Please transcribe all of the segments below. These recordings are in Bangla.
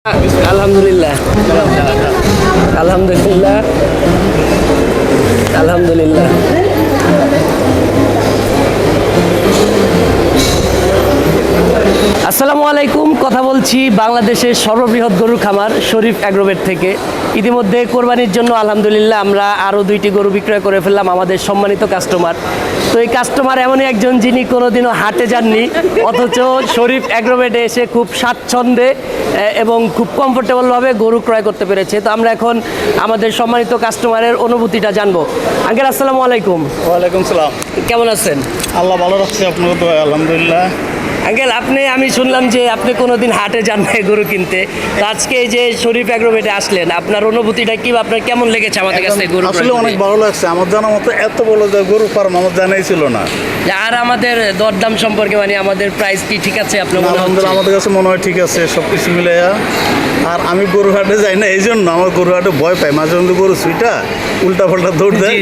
আলহামদুলিল্লাহ আলহামদুলিল্লাহ আলহামদুলিল্লাহ। আসসালামু আলাইকুম। কথা বলছি বাংলাদেশের সর্ববৃহৎ গরুর খামার শরীফ অ্যাগ্রোভেট থেকে। ইতিমধ্যে কোরবানির জন্য আলহামদুলিল্লাহ আমরা আরও 2টি গরু বিক্রয় করে ফেললাম আমাদের সম্মানিত কাস্টমার। তো এই কাস্টমার এমনই একজন যিনি কোনোদিনও হাটে যাননি, অথচ শরীফ অ্যাগ্রোভেটে এসে খুব স্বাচ্ছন্দ্যে এবং খুব কমফোর্টেবলভাবে গরু ক্রয় করতে পেরেছে। তো আমরা এখন আমাদের সম্মানিত কাস্টমারের অনুভূতিটা জানবো। আঙ্কেল আসসালামু আলাইকুম। ওয়ালাইকুম সালাম। কেমন আছেন? আল্লাহ ভালো রাখছে, আপনাকে তো আলহামদুলিল্লাহ। আঙ্কেল আমি শুনলাম যে আপনি কোনোদিন হাটে যান না গরু কিনতে, তো আজকে এই যে শরীফ অ্যাগ্রোভেটে আসলেন, আপনার অনুভূতিটা কি, আপনার কেমন লেগেছে আমাদের কাছে গরু? আসলে অনেক ভালো লাগছে। আমার জানা মতো এত বড় যে গরু ফার্ম আমার জানাই ছিল না। আর আমাদের দরদাম সম্পর্কে মানে আমাদের প্রাইস কি ঠিক আছে আপনার মনে হচ্ছে? আলহামদুলিল্লাহ আমাদের কাছে মনে হয় ঠিক আছে সব কিছু মিলে। আর আমি গরু হাটে যাই না, এই জন্য আমার গরু হাটে ভয় পাই। মাঝে মধ্যে গরু সুইটা উল্টা পাল্টা দৌড় দেয়,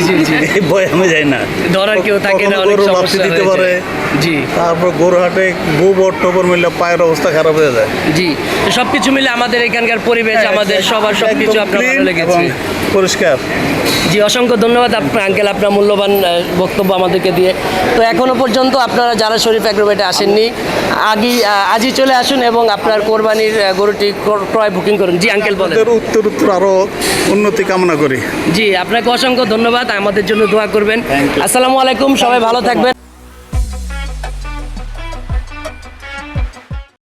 এই ভয় আমি যাই না। ধরার কেউ থাকে না, অনেক সমস্যা দিতে পারে। জি। তারপর গরু হাটে গোবর টোবর মিললে পায়ের অবস্থা খারাপ হয়ে যায়। জি, তো সবকিছু মিলে আমাদের এখানকার পরিবেশ, আমাদের সবার সবকিছু আপনার ভালো লেগেছে, পরিষ্কার। জি, অসংখ্য ধন্যবাদ আপনার আঙ্কেল, আপনার মূল্যবান বক্তব্য আমাদেরকে দিয়ে। তো এখনও পর্যন্ত আপনারা যারা শরীফ অ্যাগ্রোভেটে আসেননি, আজই চলে আসুন এবং আপনার কোরবানির গরুটি ক্রয় বুকিং করুন। জি আঙ্কেল বলেন। উত্তর আরও উন্নতি কামনা করি। জি, আপনাকে অসংখ্য ধন্যবাদ, আমাদের জন্য দোয়া করবেন। আসসালামু আলাইকুম, সবাই ভালো থাকবেন।